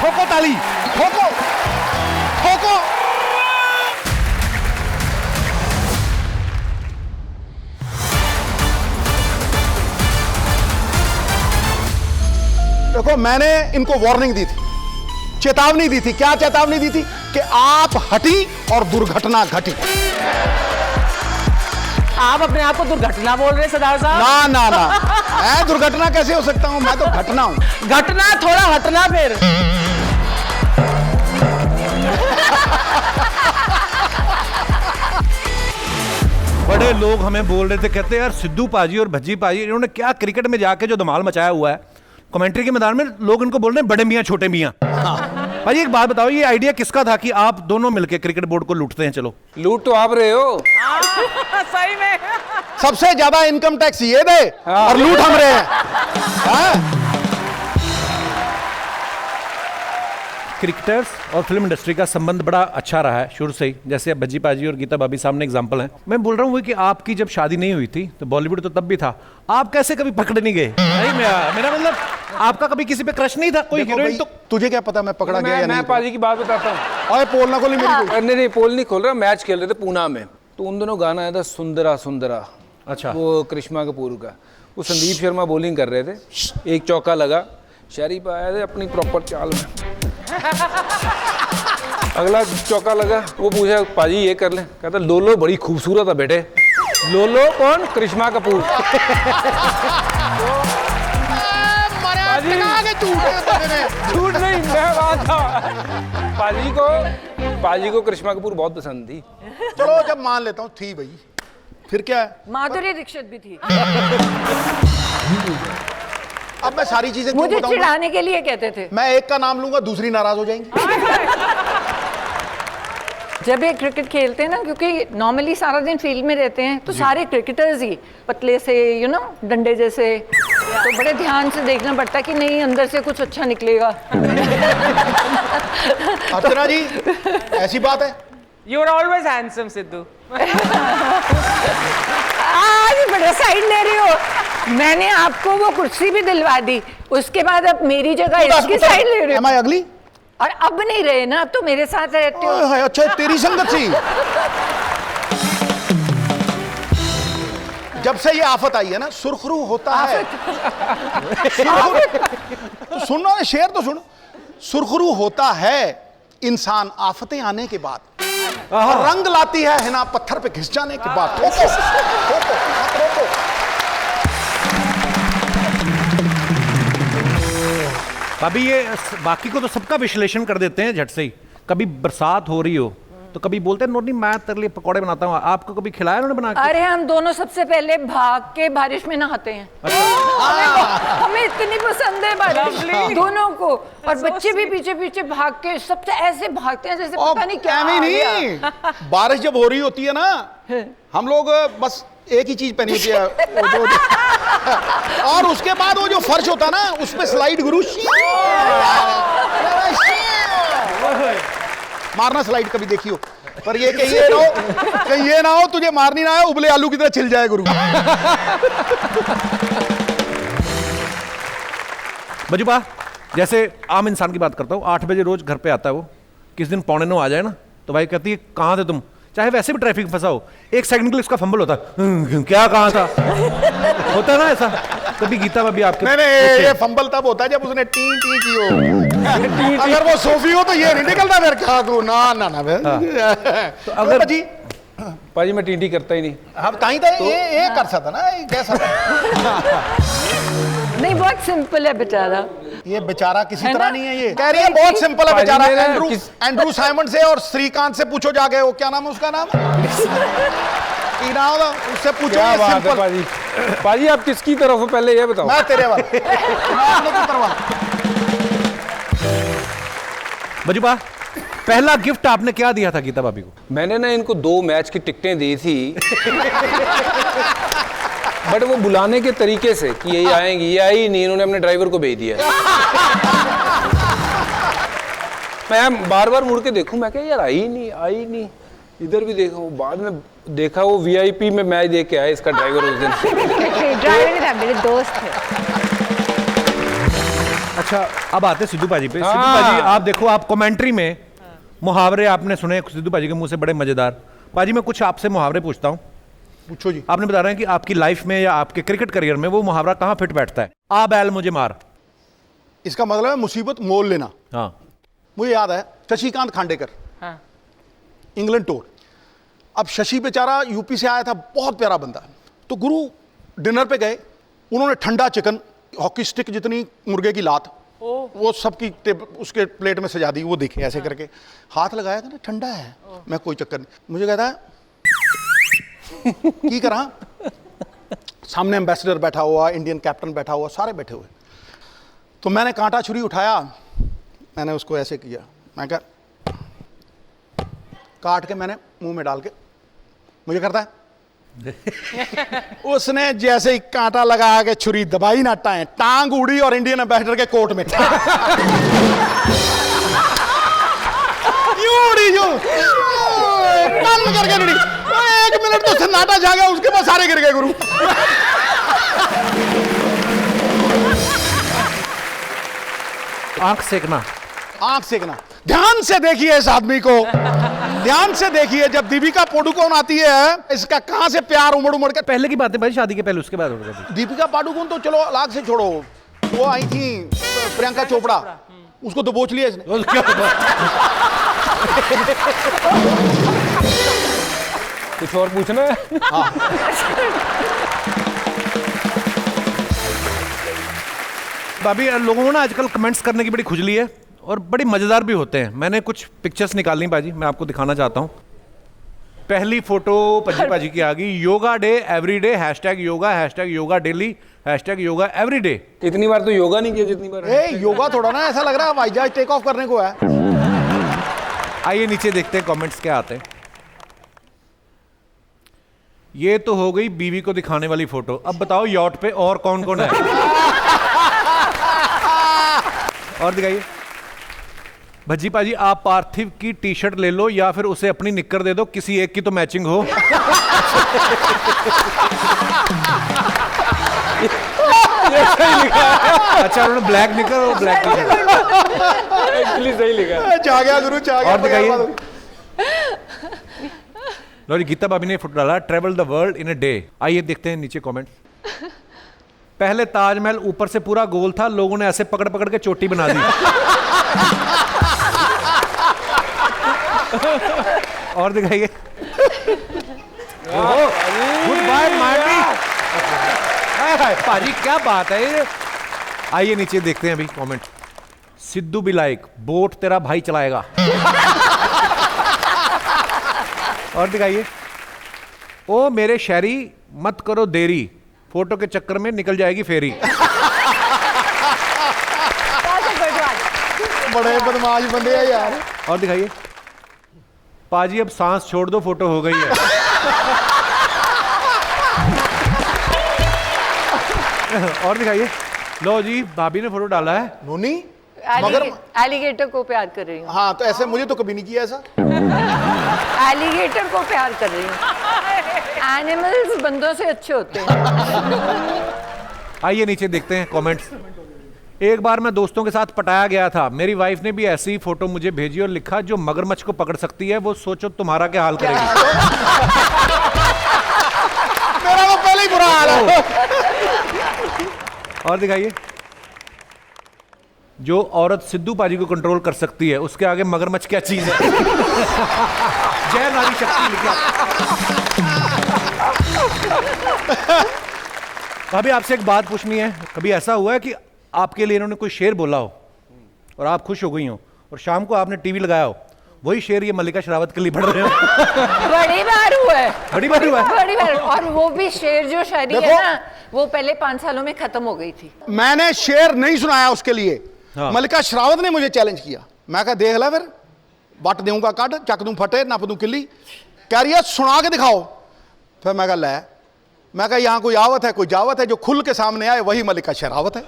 ठोको ताली, ठोको ठोको। देखो मैंने इनको वार्निंग दी थी, चेतावनी दी थी। क्या चेतावनी दी थी? कि आप हटी और दुर्घटना घटी। आप अपने आप को दुर्घटना बोल रहे हैं सरदार साहब? ना ना ना, मैं दुर्घटना कैसे हो सकता हूं? मैं तो घटना हूं। घटना थोड़ा हटना फिर। बड़े लोग हमें बोल रहे थे, कहते यार सिद्धू पाजी और भज्जी पाजी इन्होंने क्या क्रिकेट में जाके जो धमाल मचाया हुआ है। कमेंट्री के मैदान में लोग इनको बोल रहे हैं बड़े मियां छोटे मियां। भाई एक बात बताओ, ये आइडिया किसका था कि आप दोनों मिलके क्रिकेट बोर्ड को लूटते हैं? चलो लूट तो आप रहे हो। सही में सबसे ज्यादा इनकम टैक्स ये दे और लूट हम रहे हैं। हाँ? क्रिकेटर्स और फिल्म इंडस्ट्री का संबंध बड़ा अच्छा रहा है शुरू से ही, जैसे अब भज्जी पाजी और गीता भाभी सामने एग्जांपल हैं। मैं बोल रहा हूँ कि आपकी जब शादी नहीं हुई थी तो बॉलीवुड तो तब भी था, आप कैसे कभी पकड़े नहीं गए? नहीं मेरा मतलब आपका कभी किसी पे क्रश नहीं था? कोई हीरोइन तो तुझे क्या पता मैं पकड़ा गया या नहीं? मैं पाजी की बात बताता हूँ। ओए पोल ना खोली मेरी। नहीं पोल नहीं खोल रहा, मैच खेल रहे थे पूना में, तो उन दोनों गाना आया था सुंदरा सुंदरा। अच्छा, वो करिश्मा कपूर का। वो संदीप शर्मा बॉलिंग कर रहे थे, एक चौका लगा, शरीफ आया थे अपनी प्रॉपर चाल में, अगला चौका लगा, वो पूछा पाजी ये कर ले, कहता लोलो बड़ी खूबसूरत है बेटे। लोलो कौन? करिश्मा कपूर। झूठ नहीं, मैं बात था। पाजी को करिश्मा कपूर बहुत पसंद थी। चलो जब मान लेता हूँ थी भाई, फिर क्या है? माधुरी दीक्षित भी थी। अब मैं सारी चीजें क्यों मुझे बताऊंगा? चिढ़ाने के लिए कहते थे। मैं एक का नाम लूंगा, दूसरी नाराज हो जाएंगी। जब ये क्रिकेट खेलते हैं ना, क्योंकि नॉर्मली सारा दिन फील्ड में रहते हैं, तो सारे क्रिकेटर्स ही पतले से डंडे जैसे, तो बड़े ध्यान से देखना पड़ता है कि नहीं अंदर से कुछ अच्छा निकलेगा। अर्चना जी ऐसी बात है? You are always handsome Sidhu. आज बड़ा साइड ले रही हो। मैंने आपको वो कुर्सी भी दिलवा दी, उसके बाद अब मेरी जगह इसकी साइड ले रही हो। Am I ugly? और अब नहीं रहे ना, अब तो मेरे साथ रहते हो। अच्छा तेरी संगत सी। जब से ये आफत आई है ना, सुरखरू होता है। तो सुन ना, शेर तो सुन। सुरखरू होता है इंसान आफतें आने के बाद, और रंग लाती है हिना पत्थर पे घिस जाने के बाद। ठोको, ठोको, मत रोको। भाभी ये बाकी को तो सबका विश्लेषण कर देते हैं झट से ही। कभी बरसात हो रही हो तो कभी बोलते हैं नोनी मैं तेरे लिए पकौड़े बनाता हूँ, आपको कभी खिलाया उन्होंने बना के? अरे हम दोनों सबसे पहले भाग के बारिश में नहाते हैं। हमें इतनी पसंद है बारिश दोनों को, और बच्चे भी पीछे पीछे भाग के सबसे ऐसे भागते हैं जैसे पता नहीं क्या आ गया। बारिश जब हो रही होती है ना, हम लोग बस एक ही चीज पहनी होती है, और उसके बाद वो जो फर्श होता है ना, उसमें स्लाइड गुरु मारना स्लाइड कभी देखी हो, पर ये कहीं ये ना हो तुझे मारनी ना है, उबले आलू की तरह छिल जाए गुरु। बजुबा जैसे आम इंसान की बात करता हूँ, 8 बजे रोज घर पे आता है वो, किस दिन 8:45 आ जाए ना तो भाई कहती है कहाँ थे तुम, चाहे वैसे भी ट्रैफिक फंसा हो, 1 सेकंड के लिए उसका फंबल होता है, क्या कहाँ था। होता है ना ऐसा कभी? गीता भाभी आपके? नहीं, ये फंबल तब होता है जब उसने टी टी की हो। अगर वो सोफी हो तो ये नहीं निकलता फिर। क्या ना ना ना तो अगर जी पाजी मैं टी करता ही नहीं। हम कहीं था ये कर सकता ना, ये कैसा नहीं, बहुत सिंपल है बेचारा। ये बेचारा किसी है तरह ना? नहीं है। ये कह रही है बहुत सिंपल है बेचारा। पाजी एंड्रू साइमन से और श्रीकांत से पूछो जाके, वो क्या नाम है उसका नाम, उससे पूछो। क्या ये बात है सिंपल। पाजी। पाजी आप किसकी तरफ हो पहले ये बताओ। मैं तेरे वाला। मैं अपने की तरफ। बजुबा पहला गिफ्ट आपने क्या दिया था गीता भाभी को? मैंने ना इनको 2 मैच की टिकटें दी थी, बट वो बुलाने के तरीके से कि यही आएंगी, ये आई नहीं, इन्होंने अपने ड्राइवर को भेज दिया। मैं बार बार मुड़ के देखूं, मैं क्या यार आई नहीं, इधर भी देखो, बाद में देखा वो VIP में मैच देख के आया इसका ड्राइवर उस दिन। ड्राइवर था, मेरे दोस्त थे। अच्छा, अब आते हैं सिद्धू पाजी पे। हाँ। सिद्धू पाजी, आप देखो, आप कमेंट्री में मुहावरे आपने सुने सिद्धू पाजी के मुंह से, बड़े मजेदार। पाजी मैं कुछ आपसे मुहावरे पूछता हूँ, पूछो जी। आपने बता रहे हैं कि आपकी लाइफ में या आपके क्रिकेट करियर में वो मुहावरा कहाँ फिट बैठता है। आ बैल मुझे मार। इसका मतलब है मुसीबत मोल लेना। हाँ, मुझे याद है शशिकांत खांडेकर, हाँ। England tour. अब शशि बेचारा यूपी से आया था, बहुत प्यारा बंदा। तो गुरु डिनर पे गए, उन्होंने ठंडा चिकन, हॉकी स्टिक जितनी मुर्गे की लात, वो सबकी उसके प्लेट में सजा दी। वो देखे ऐसे करके, हाथ लगाया, कहना ठंडा है। मैं कोई चक्कर नहीं। मुझे कहता है की करा, सामने एम्बेसडर बैठा हुआ, इंडियन कैप्टन बैठा हुआ, सारे बैठे हुए। तो मैंने कांटा छुरी उठाया, मैंने उसको ऐसे किया, मैं कहा काट के मैंने मुंह में डाल के, मुझे करता है उसने जैसे ही कांटा लगा के छुरी दबाई ना, टांग उड़ी और इंडियन एम्बेसडर के कोट में यूं उड़ी, यूं टन करके उड़ी। 1 मिनट तो सन्नाटा छा गया, उसके बाद सारे गिर गए गुरु। आंख सेकना। आंख सेकना। ध्यान से देखिए इस आदमी को, ध्यान से देखिए। जब दीपिका पादुकोण आती है, इसका कहां से प्यार उमड़ उमड़ कर। पहले की बात है भाई, शादी के पहले, उसके बाद हो गया। दीपिका पादुकोण तो चलो अलग से छोड़ो, वो आई थी प्रियंका चोपड़ा, उसको तो बोच लिया इसने। कुछ और पूछना है? भाभी, लोगों को ना आजकल कमेंट्स करने की बड़ी खुजली है और बड़ी मजेदार भी होते हैं। मैंने कुछ पिक्चर्स निकाली बाजी, मैं आपको दिखाना चाहता हूँ। पहली फोटो पज्जी पाजी की आ गई, yoga day every day, hashtag yoga daily, hashtag yoga every day. इतनी बार तो योगा नहीं किया जितनी बार। योगा थोड़ा ना, ऐसा लग रहा है हवाई जहाज टेक ऑफ करने को है। आइए नीचे देखते हैं कमेंट्स क्या आते हैं। ये तो हो गई बीवी को दिखाने वाली फोटो। अब बताओ यॉट पे और कौन कौन है? और दिखाइए। भज्जी पाजी, आप पार्थिव की टी शर्ट ले लो या फिर उसे अपनी निक्कर दे दो, किसी एक की तो मैचिंग हो। अच्छा, उन्होंने ब्लैक निक्कर और ब्लैक टी शर्ट। एक्चुअली सही लिखा है। जा गया गुरु, जा गया। और दिखाइए। लो जी, गीता भाभी ने फोटो डाला, travel the world in a day. आइए देखते हैं नीचे कमेंट। पहले ताजमहल ऊपर से पूरा गोल था, लोगों ने ऐसे पकड़ पकड़ के चोटी बना दी। और दिखाइए। Good bye Marty. पाजी क्या बात है ये। आइए नीचे देखते हैं अभी कमेंट। सिद्धू भी लाइक, बोट तेरा भाई चलाएगा। और दिखाइए। ओ मेरे शहरी मत करो देरी, फोटो के चक्कर में निकल जाएगी फेरी। बड़े बदमाश बंदे हैं यार। और दिखाइए। पाजी अब सांस छोड़ दो, फोटो हो गई है। और दिखाइए। लो जी, भाभी ने फोटो डाला है। नोनी मगर एलिगेटर को प्यार कर रही हूँ। हाँ, तो ऐसे मुझे तो कभी नहीं किया ऐसा। एलिगेटर को प्यार कर रही हूँ। एनिमल्स बंदों से अच्छे होते हैं। आइए नीचे देखते हैं कमेंट्स। एक बार मैं दोस्तों के साथ पटाया गया था, मेरी वाइफ ने भी ऐसी ही फोटो मुझे भेजी और लिखा, जो मगरमच्छ को पकड़ सकती है वो सोचो तुम्हारा क्या हाल करेगी। मेरा तो पहले ही बुरा हाल है। और दिखाइए। जो औरत सिद्धू पाजी को कंट्रोल कर सकती है, उसके आगे मगरमच्छ क्या चीज है। जय नारी शक्ति लिखा। भाभी आपसे एक बात पूछनी है, कभी ऐसा हुआ है कि आपके लिए इन्होंने कोई शेर बोला हो और आप खुश हो गई हो, और शाम को आपने टीवी लगाया हो, वही शेर ये मल्लिका शेरावत के लिए पढ़ रहे हो? बड़ी बार हुआ है। बड़ी बार हुआ है। बड़ी बार। और वो भी शेर जो शायरी है ना, वो पहले 5 सालों में खत्म हो गई थी। मैंने शेर नहीं सुनाया उसके लिए। हाँ। मल्लिका शेरावत ने मुझे चैलेंज किया। मैं कहा देख ला फिर, बट दूंगा काट, चक दूं फटे, नप दूं किली। कह रही है सुना के दिखाओ। फिर मैं कहा ले, मैं कहा यहाँ कोई आवत है, कोई जावत है, जो खुल के सामने आए वही मल्लिका शेरावत है।